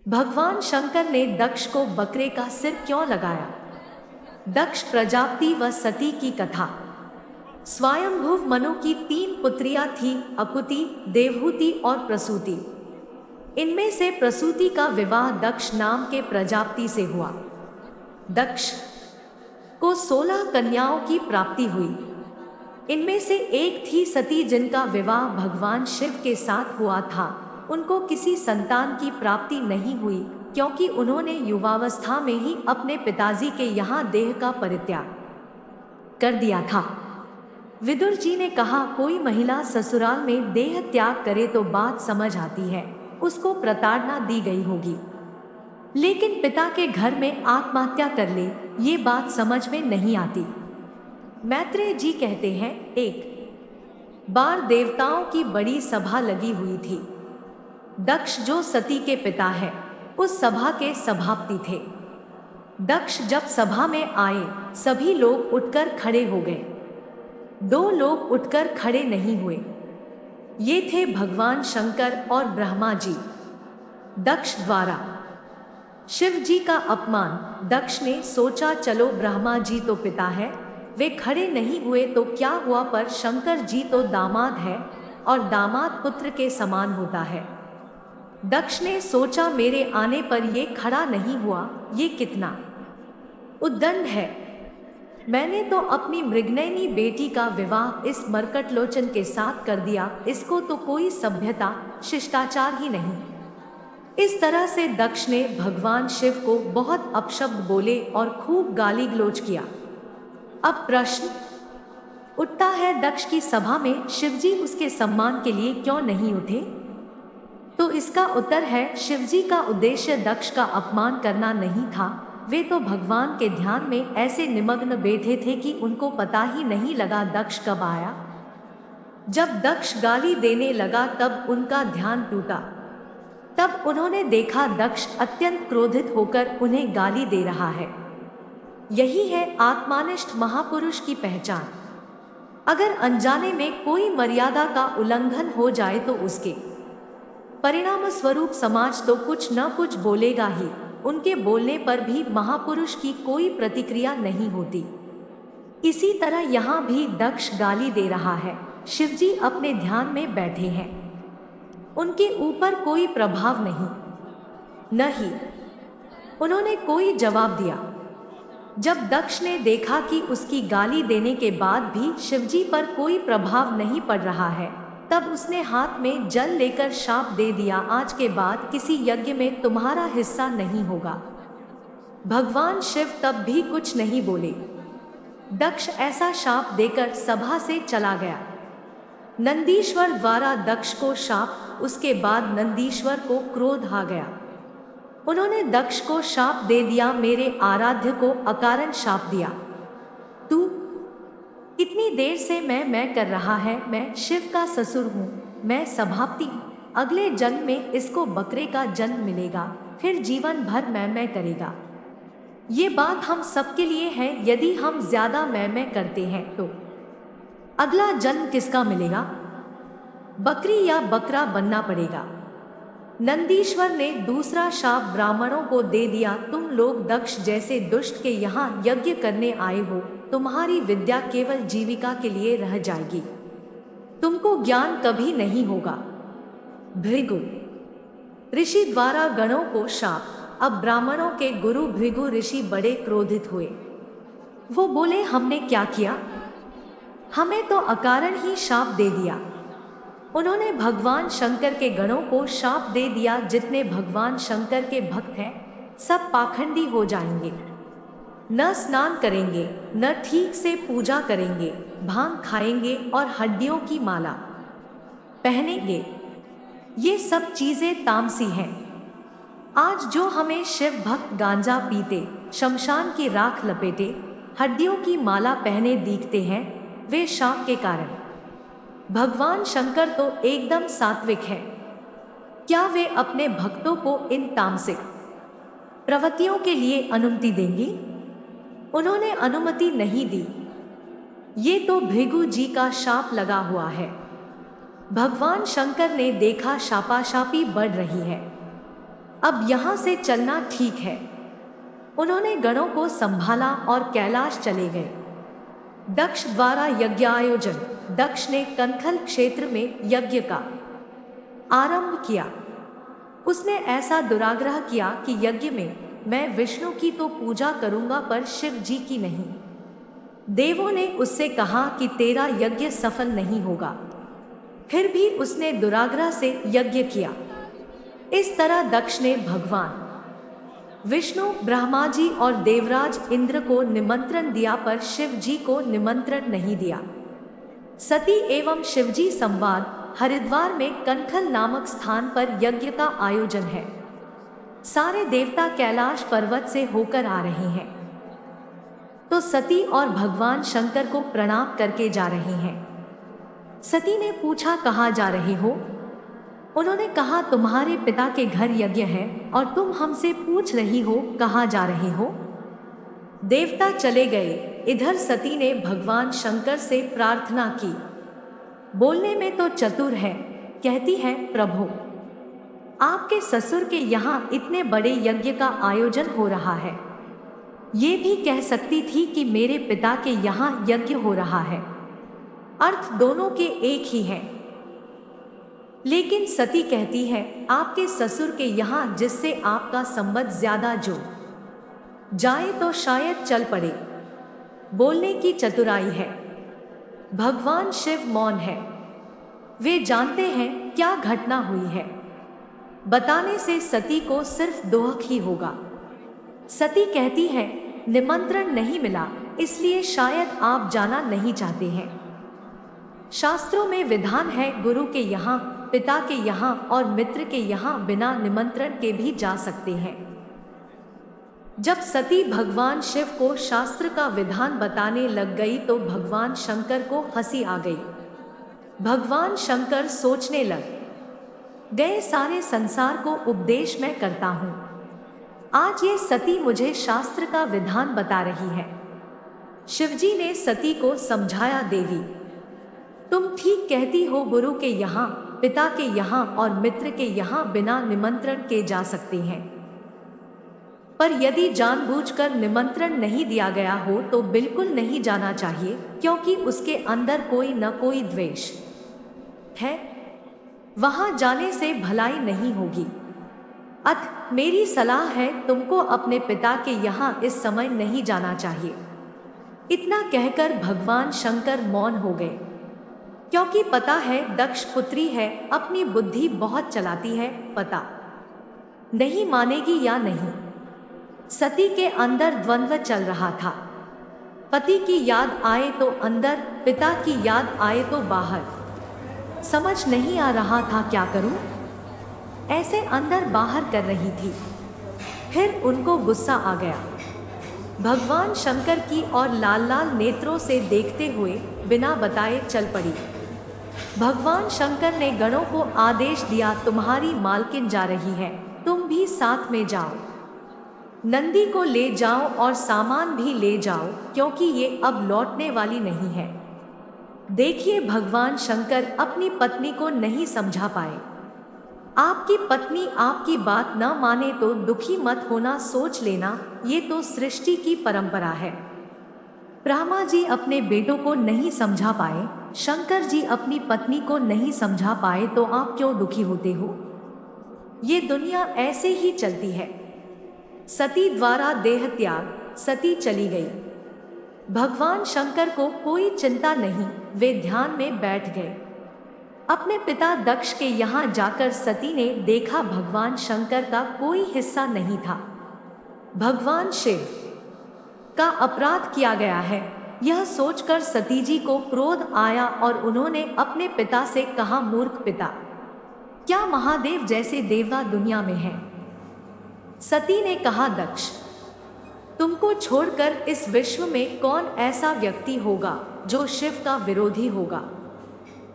भगवान शंकर ने दक्ष को बकरे का सिर क्यों लगाया? दक्ष प्रजापति व सती की कथा। स्वयंभुव मनु की 3 पुत्रियां थीं, अकुति, देवहूति और प्रसूति। इनमें से प्रसूति का विवाह दक्ष नाम के प्रजापति से हुआ। दक्ष को 16 कन्याओं की प्राप्ति हुई। इनमें से एक थी सती, जिनका विवाह भगवान शिव के साथ हुआ था। उनको किसी संतान की प्राप्ति नहीं हुई, क्योंकि उन्होंने युवावस्था में ही अपने पिताजी के यहाँ देह का परित्याग कर दिया था। विदुर जी ने कहा, कोई महिला ससुराल में देह त्याग करे तो बात समझ आती है, उसको प्रताड़ना दी गई होगी, लेकिन पिता के घर में आत्महत्या कर ले, ये बात समझ में नहीं आती। मैत्रेय जी कहते हैं, एक बार देवताओं की बड़ी सभा लगी हुई थी। दक्ष जो सती के पिता है, उस सभा के सभापति थे। दक्ष जब सभा में आए, सभी लोग उठकर खड़े हो गए। 2 लोग उठकर खड़े नहीं हुए। ये थे भगवान शंकर और ब्रह्मा जी। दक्ष द्वारा शिव जी का अपमान। दक्ष ने सोचा, चलो ब्रह्मा जी तो पिता है, वे खड़े नहीं हुए तो क्या हुआ, पर शंकर जी तो दामाद है और दामाद पुत्र के समान होता है। दक्ष ने सोचा, मेरे आने पर ये खड़ा नहीं हुआ, ये कितना उद्दंड है। मैंने तो अपनी मृगनयनी बेटी का विवाह इस मरकटलोचन के साथ कर दिया, इसको तो कोई सभ्यता शिष्टाचार ही नहीं। इस तरह से दक्ष ने भगवान शिव को बहुत अपशब्द बोले और खूब गाली गलौज किया। अब प्रश्न उठता है, दक्ष की सभा में शिवजी उसके सम्मान के लिए क्यों नहीं उठे? तो इसका उत्तर है, शिवजी का उद्देश्य दक्ष का अपमान करना नहीं था। वे तो भगवान के ध्यान में ऐसे निमग्न बैठे थे कि उनको पता ही नहीं लगा दक्ष कब आया। जब दक्ष गाली देने लगा तब उनका ध्यान टूटा। तब उन्होंने देखा दक्ष अत्यंत क्रोधित होकर उन्हें गाली दे रहा है। यही है आत्मनिष्ठ महापुरुष की पहचान। अगर अनजाने में कोई मर्यादा का उल्लंघन हो जाए तो उसके परिणाम स्वरूप समाज तो कुछ न कुछ बोलेगा ही। उनके बोलने पर भी महापुरुष की कोई प्रतिक्रिया नहीं होती। इसी तरह यहाँ भी दक्ष गाली दे रहा है। शिवजी अपने ध्यान में बैठे हैं, उनके ऊपर कोई प्रभाव नहीं। उन्होंने कोई जवाब दिया। जब दक्ष ने देखा कि उसकी गाली देने के बाद भी शिवजी पर कोई प्रभाव नहीं पड़ रहा है, तब उसने हाथ में जल लेकर शाप दे दिया, आज के बाद किसी यज्ञ में तुम्हारा हिस्सा नहीं होगा। भगवान शिव तब भी कुछ नहीं बोले। दक्ष ऐसा शाप देकर सभा से चला गया। नंदीश्वर द्वारा दक्ष को शाप, उसके बाद नंदीश्वर को क्रोध आ गया। उन्होंने दक्ष को शाप दे दिया, मेरे आराध्य को अकारण शाप दिया। तू इतनी देर से मैं कर रहा है, मैं शिव का ससुर हूँ, मैं सभापति हूँ। अगले जन्म में इसको बकरे का जन्म मिलेगा, फिर जीवन भर मैं करेगा। ये बात हम सबके लिए है। यदि हम ज्यादा मैं करते हैं तो अगला जन्म किसका मिलेगा? बकरी या बकरा बनना पड़ेगा। नंदीश्वर ने दूसरा शाप ब्राह्मणों को दे दिया, तुम लोग दक्ष जैसे दुष्ट के यहाँ यज्ञ करने आए हो, तुम्हारी विद्या केवल जीविका के लिए रह जाएगी, तुमको ज्ञान कभी नहीं होगा। भृगु ऋषि द्वारा गणों को शाप। अब ब्राह्मणों के गुरु भृगु ऋषि बड़े क्रोधित हुए। वो बोले, हमने क्या किया? हमें तो अकारण ही शाप दे दिया। उन्होंने भगवान शंकर के गणों को शाप दे दिया, जितने भगवान शंकर के भक्त हैं सब पाखंडी हो जाएंगे, न स्नान करेंगे, न ठीक से पूजा करेंगे, भांग खाएंगे और हड्डियों की माला पहनेंगे। ये सब चीजें तामसी हैं। आज जो हमें शिव भक्त गांजा पीते, शमशान की राख लपेटे, हड्डियों की माला पहने दिखते हैं, वे शाप के कारण। भगवान शंकर तो एकदम सात्विक है। क्या वे अपने भक्तों को इन तामसिक प्रवृत्तियों के लिए अनुमति देंगी? उन्होंने अनुमति नहीं दी। ये तो भृगु जी का शाप लगा हुआ है। भगवान शंकर ने देखा शापाशापी बढ़ रही है। अब यहाँ से चलना ठीक है। उन्होंने गणों को संभाला और कैलाश चले गए। दक्ष द्वारा यज्ञ आयोजन। दक्ष ने कनखल क्षेत्र में यज्ञ का आरंभ किया। उसने ऐसा दुराग्रह किया कि यज्ञ में मैं विष्णु की तो पूजा करूंगा पर शिव जी की नहीं। देवों ने उससे कहा कि तेरा यज्ञ सफल नहीं होगा। फिर भी उसने दुराग्रह से यज्ञ किया। इस तरह दक्ष ने भगवान विष्णु, ब्रह्मा जी और देवराज इंद्र को निमंत्रण दिया पर शिव जी को निमंत्रण नहीं दिया। सती एवं शिवजी संवाद। हरिद्वार में कनखल नामक स्थान पर यज्ञ का आयोजन है। सारे देवता कैलाश पर्वत से होकर आ रहे हैं तो सती और भगवान शंकर को प्रणाम करके जा रहे हैं। सती ने पूछा, कहाँ जा रहे हो? उन्होंने कहा, तुम्हारे पिता के घर यज्ञ है और तुम हमसे पूछ रही हो कहाँ जा रहे हो। देवता चले गए। इधर सती ने भगवान शंकर से प्रार्थना की। बोलने में तो चतुर है। कहती है, प्रभु आपके ससुर के यहाँ इतने बड़े यज्ञ का आयोजन हो रहा है। ये भी कह सकती थी कि मेरे पिता के यहाँ यज्ञ हो रहा है। अर्थ दोनों के एक ही हैं। लेकिन सती कहती है, आपके ससुर के यहाँ जिससे आपका संबंध ज्यादा जो जाए तो शायद चल पड़े। बोलने की चतुराई है। भगवान शिव मौन है। वे जानते हैं क्या घटना हुई है। बताने से सती को सिर्फ दोहक ही होगा। सती कहती है, निमंत्रण नहीं मिला इसलिए शायद आप जाना नहीं चाहते हैं। शास्त्रों में विधान है, गुरु के यहाँ, पिता के यहाँ और मित्र के यहाँ बिना निमंत्रण के भी जा सकते हैं। जब सती भगवान शिव को शास्त्र का विधान बताने लग गई तो भगवान शंकर को हंसी आ गई। भगवान शंकर सोचने लग गए, सारे संसार को उपदेश मैं करता हूँ, आज ये सती मुझे शास्त्र का विधान बता रही है। शिवजी ने सती को समझाया, देवी तुम ठीक कहती हो, गुरु के यहाँ, पिता के यहाँ और मित्र के यहाँ बिना निमंत्रण के जा सकते हैं, पर यदि जानबूझकर निमंत्रण नहीं दिया गया हो तो बिल्कुल नहीं जाना चाहिए, क्योंकि उसके अंदर कोई न कोई द्वेष है। वहां जाने से भलाई नहीं होगी। अतः मेरी सलाह है, तुमको अपने पिता के यहाँ इस समय नहीं जाना चाहिए। इतना कहकर भगवान शंकर मौन हो गए, क्योंकि पता है दक्ष पुत्री है, अपनी बुद्धि बहुत चलाती है, पता नहीं मानेगी या नहीं। सती के अंदर द्वंद्व चल रहा था। पति की याद आए तो अंदर, पिता की याद आए तो बाहर। समझ नहीं आ रहा था क्या करूं। ऐसे अंदर बाहर कर रही थी। फिर उनको गुस्सा आ गया। भगवान शंकर की और लाल लाल नेत्रों से देखते हुए बिना बताए चल पड़ी। भगवान शंकर ने गणों को आदेश दिया, तुम्हारी मालकिन जा रही है, तुम भी साथ में जाओ। नंदी को ले जाओ और सामान भी ले जाओ, क्योंकि ये अब लौटने वाली नहीं है। देखिए, भगवान शंकर अपनी पत्नी को नहीं समझा पाए। आपकी पत्नी आपकी बात न माने तो दुखी मत होना, सोच लेना, ये तो सृष्टि की परंपरा है। ब्रह्मा जी अपने बेटों को नहीं समझा पाए, शंकर जी अपनी पत्नी को नहीं समझा पाए, तो आप क्यों दुखी होते हो? ये दुनिया ऐसे ही चलती है। सती द्वारा देह त्याग, सती चली गई। भगवान शंकर को कोई चिंता नहीं, वे ध्यान में बैठ गए। अपने पिता दक्ष के यहाँ जाकर सती ने देखा भगवान शंकर का कोई हिस्सा नहीं था। भगवान शिव का अपराध किया गया है, यह सोचकर सती जी को क्रोध आया और उन्होंने अपने पिता से कहा, मूर्ख पिता, क्या महादेव जैसे देवता दुनिया में हैं? सती ने कहा, दक्ष, तुमको छोड़कर इस विश्व में कौन ऐसा व्यक्ति होगा जो शिव का विरोधी होगा?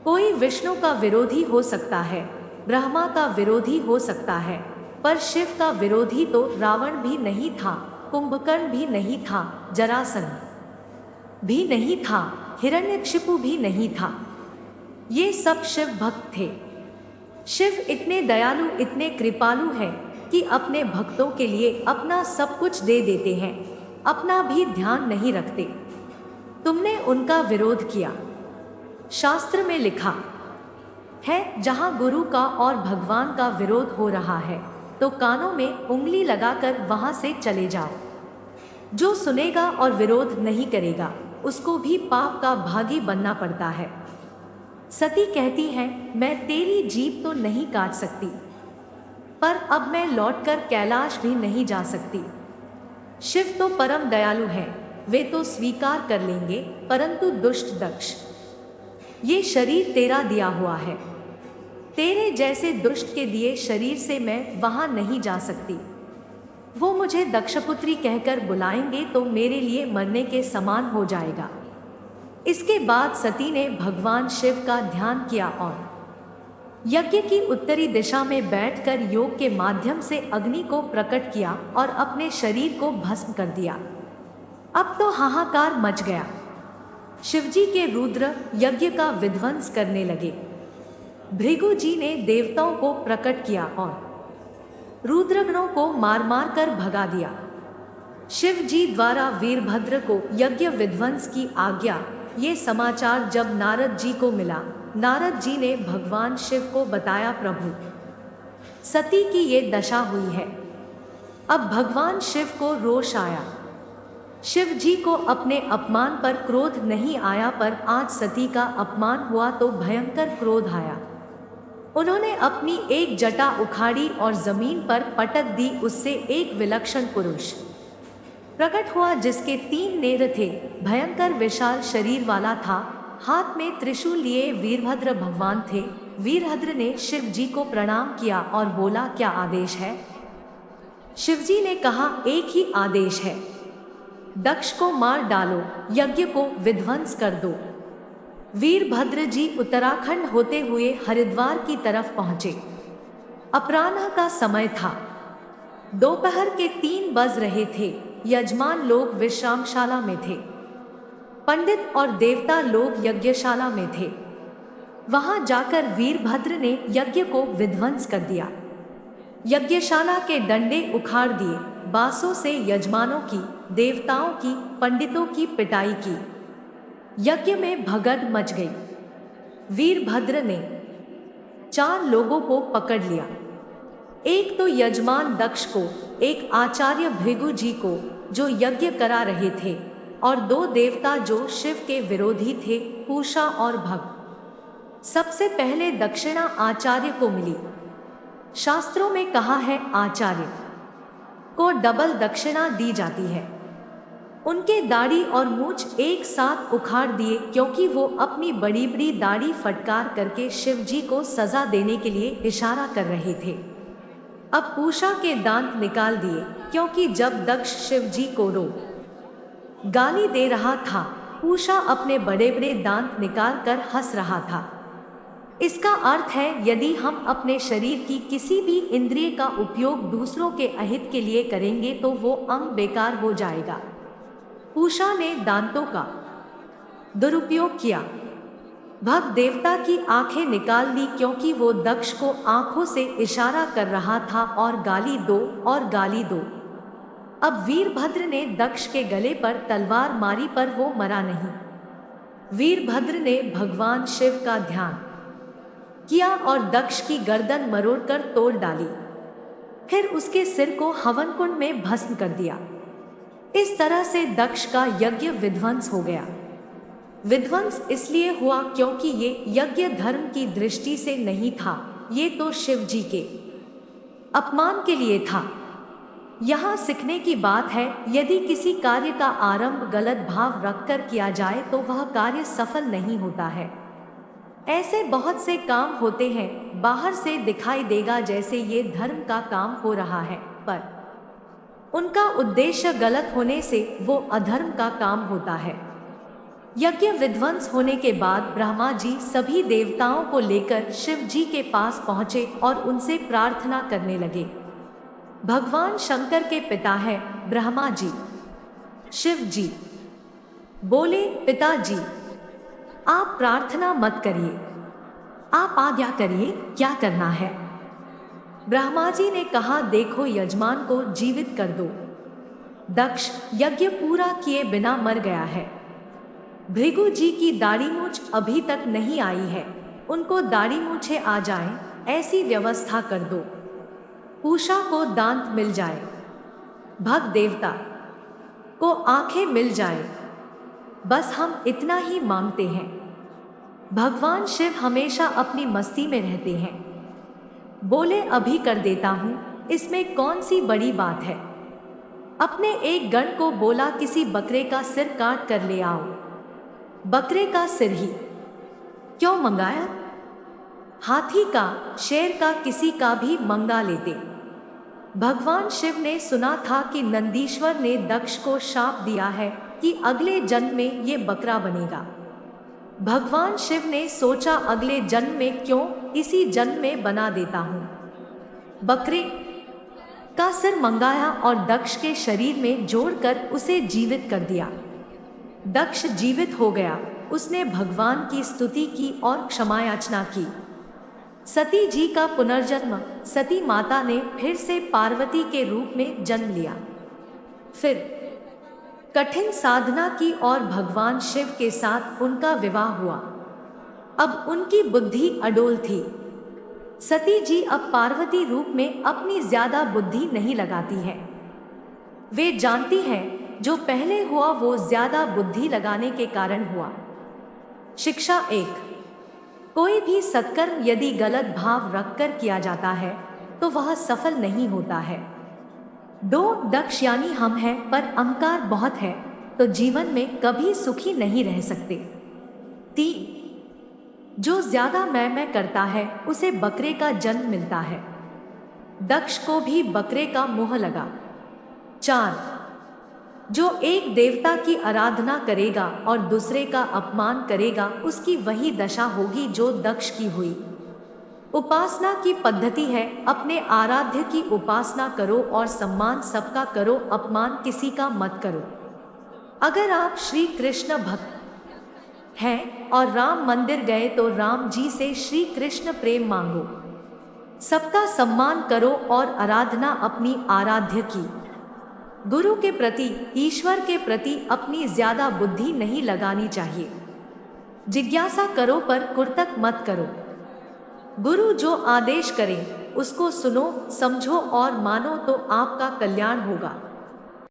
कोई विष्णु का विरोधी हो सकता है, ब्रह्मा का विरोधी हो सकता है, पर शिव का विरोधी तो रावण भी नहीं था, कुंभकर्ण भी नहीं था, जरासंध भी नहीं था, हिरण्यकशिपु भी नहीं था। ये सब शिव भक्त थे। शिव इतने दयालु, इतने कृपालु हैं कि अपने भक्तों के लिए अपना सब कुछ दे देते हैं, अपना भी ध्यान नहीं रखते। तुमने उनका विरोध किया। शास्त्र में लिखा है, जहाँ गुरु का और भगवान का विरोध हो रहा है तो कानों में उंगली लगाकर वहां से चले जाओ। जो सुनेगा और विरोध नहीं करेगा उसको भी पाप का भागी बनना पड़ता है। सती कहती है, मैं तेरी जीभ तो नहीं काट सकती, पर अब मैं लौटकर कैलाश भी नहीं जा सकती। शिव तो परम दयालु है, वे तो स्वीकार कर लेंगे, परंतु दुष्ट दक्ष, ये शरीर तेरा दिया हुआ है। तेरे जैसे दुष्ट के दिए शरीर से मैं वहां नहीं जा सकती। वो मुझे दक्षपुत्री कहकर बुलाएंगे तो मेरे लिए मरने के समान हो जाएगा। इसके बाद सती ने भगवान शिव का ध्यान किया और यज्ञ की उत्तरी दिशा में बैठकर योग के माध्यम से अग्नि को प्रकट किया और अपने शरीर को भस्म कर दिया। अब तो हाहाकार मच गया। शिवजी के रुद्र यज्ञ का विध्वंस करने लगे। भृगु जी ने देवताओं को प्रकट किया और रुद्रगणों को मार मार कर भगा दिया। शिव जी द्वारा वीरभद्र को यज्ञ विध्वंस की आज्ञा। ये समाचार जब नारद जी को मिला, नारद जी ने भगवान शिव को बताया, प्रभु सती की ये दशा हुई है। अब भगवान शिव को रोष आया। शिव जी को अपने अपमान पर क्रोध नहीं आया, पर आज सती का अपमान हुआ तो भयंकर क्रोध आया। उन्होंने अपनी एक जटा उखाड़ी और जमीन पर पटक दी। उससे एक विलक्षण पुरुष प्रकट हुआ जिसके 3 नेत्र थे, भयंकर विशाल शरीर वाला था, हाथ में त्रिशूल लिए वीरभद्र भगवान थे। वीरभद्र ने शिव जी को प्रणाम किया और बोला, क्या आदेश है? शिव जी ने कहा, एक ही आदेश है, दक्ष को मार डालो, यज्ञ को विध्वंस कर दो। वीरभद्र जी उत्तराखंड होते हुए हरिद्वार की तरफ पहुंचे। अपराह्न का समय था। दोपहर के 3 बज रहे थे। यजमान लोग विश्रामशाला में थे, पंडित और देवता लोग यज्ञशाला में थे। वहां जाकर वीरभद्र ने यज्ञ को विध्वंस कर दिया। यज्ञशाला के डंडे उखाड़ दिए, बांसों से यजमानों की, देवताओं की, पंडितों की पिटाई की। यज्ञ में भगदड़ मच गई। वीरभद्र ने 4 लोगों को पकड़ लिया। एक तो यजमान दक्ष को, एक आचार्य भृगु जी को जो यज्ञ करा रहे थे, और 2 देवता जो शिव के विरोधी थे, पूषा और भग। सबसे पहले दक्षिणा आचार्य को मिली। शास्त्रों में कहा है, आचार्य को डबल दक्षिणा दी जाती है। उनके दाढ़ी और मूछ एक साथ उखाड़ दिए, क्योंकि वो अपनी बड़ी बड़ी दाढ़ी फटकार करके शिव जी को सजा देने के लिए इशारा कर रहे थे। अब पूषा के दांत निकाल दिए, क्योंकि जब दक्ष शिव जी को गाली दे रहा था, पूषा अपने बड़े बड़े दांत निकाल कर हंस रहा था। इसका अर्थ है, यदि हम अपने शरीर की किसी भी इंद्रिय का उपयोग दूसरों के अहित के लिए करेंगे तो वो अंग बेकार हो जाएगा। पूषा ने दांतों का दुरुपयोग किया। भग देवता की आंखें निकाल ली, क्योंकि वो दक्ष को आंखों से इशारा कर रहा था और गाली दो और गाली दो। अब वीरभद्र ने दक्ष के गले पर तलवार मारी, पर वो मरा नहीं। वीरभद्र ने भगवान शिव का ध्यान किया और दक्ष की गर्दन मरोड़कर तोड़ डाली। फिर उसके सिर को हवन कुंड में भस्म कर दिया। इस तरह से दक्ष का यज्ञ विध्वंस हो गया। विध्वंस इसलिए हुआ क्योंकि ये यज्ञ धर्म की दृष्टि से नहीं था, ये तो शिव जी के अपमान के लिए था। यहाँ सीखने की बात है, यदि किसी कार्य का आरंभ गलत भाव रखकर किया जाए तो वह कार्य सफल नहीं होता है। ऐसे बहुत से काम होते हैं, बाहर से दिखाई देगा जैसे ये धर्म का काम हो रहा है, पर उनका उद्देश्य गलत होने से वो अधर्म का काम होता है। यज्ञ विध्वंस होने के बाद ब्रह्मा जी सभी देवताओं को लेकर शिव जी के पास पहुंचे और उनसे प्रार्थना करने लगे। भगवान शंकर के पिता है ब्रह्मा जी। शिव जी बोले, पिताजी आप प्रार्थना मत करिए, आप आज्ञा करिए, क्या करना है। ब्रह्मा जी ने कहा, देखो यजमान को जीवित कर दो। दक्ष यज्ञ पूरा किए बिना मर गया है। भृगु जी की दाढ़ी मूछ अभी तक नहीं आई है, उनको दाढ़ी मूछे आ जाएं, ऐसी व्यवस्था कर दो। पूषा को दांत मिल जाए, भग देवता को आंखें मिल जाए, बस हम इतना ही मांगते हैं। भगवान शिव हमेशा अपनी मस्ती में रहते हैं। बोले, अभी कर देता हूं, इसमें कौन सी बड़ी बात है। अपने एक गण को बोला, किसी बकरे का सिर काट कर ले आओ। बकरे का सिर ही क्यों मंगाया, हाथी का, शेर का, किसी का भी मंगा लेते। भगवान शिव ने सुना था कि नंदीश्वर ने दक्ष को शाप दिया है कि अगले जन्म में ये बकरा बनेगा। भगवान शिव ने सोचा, अगले जन्म में क्यों, इसी जन्म में बना देता हूं। बकरे का सिर मंगाया और दक्ष के शरीर में जोड़कर उसे जीवित कर दिया। दक्ष जीवित हो गया। उसने भगवान की स्तुति की और क्षमा याचना की। सती जी का पुनर्जन्म, सती माता ने फिर से पार्वती के रूप में जन्म लिया। फिर कठिन साधना की और भगवान शिव के साथ उनका विवाह हुआ। अब उनकी बुद्धि अडोल थी। सती जी अब पार्वती रूप में अपनी ज्यादा बुद्धि नहीं लगाती है। वे जानती हैं जो पहले हुआ वो ज्यादा बुद्धि लगाने के कारण हुआ। शिक्षा 1। कोई भी सत्कर्म यदि गलत भाव रखकर किया जाता है तो वह सफल नहीं होता है। 2। दक्ष यानी हम हैं, पर अहंकार बहुत है तो जीवन में कभी सुखी नहीं रह सकते। 3। जो ज्यादा मैं करता है उसे बकरे का जन्म मिलता है। दक्ष को भी बकरे का मोह लगा। 4। जो एक देवता की आराधना करेगा और दूसरे का अपमान करेगा उसकी वही दशा होगी जो दक्ष की हुई। उपासना की पद्धति है, अपने आराध्य की उपासना करो और सम्मान सबका करो, अपमान किसी का मत करो। अगर आप श्री कृष्ण भक्त हैं और राम मंदिर गए तो राम जी से श्री कृष्ण प्रेम मांगो। सबका सम्मान करो और आराधना अपनी आराध्य की। गुरु के प्रति, ईश्वर के प्रति अपनी ज्यादा बुद्धि नहीं लगानी चाहिए। जिज्ञासा करो पर कुर्तक मत करो। गुरु जो आदेश करे उसको सुनो, समझो और मानो तो आपका कल्याण होगा।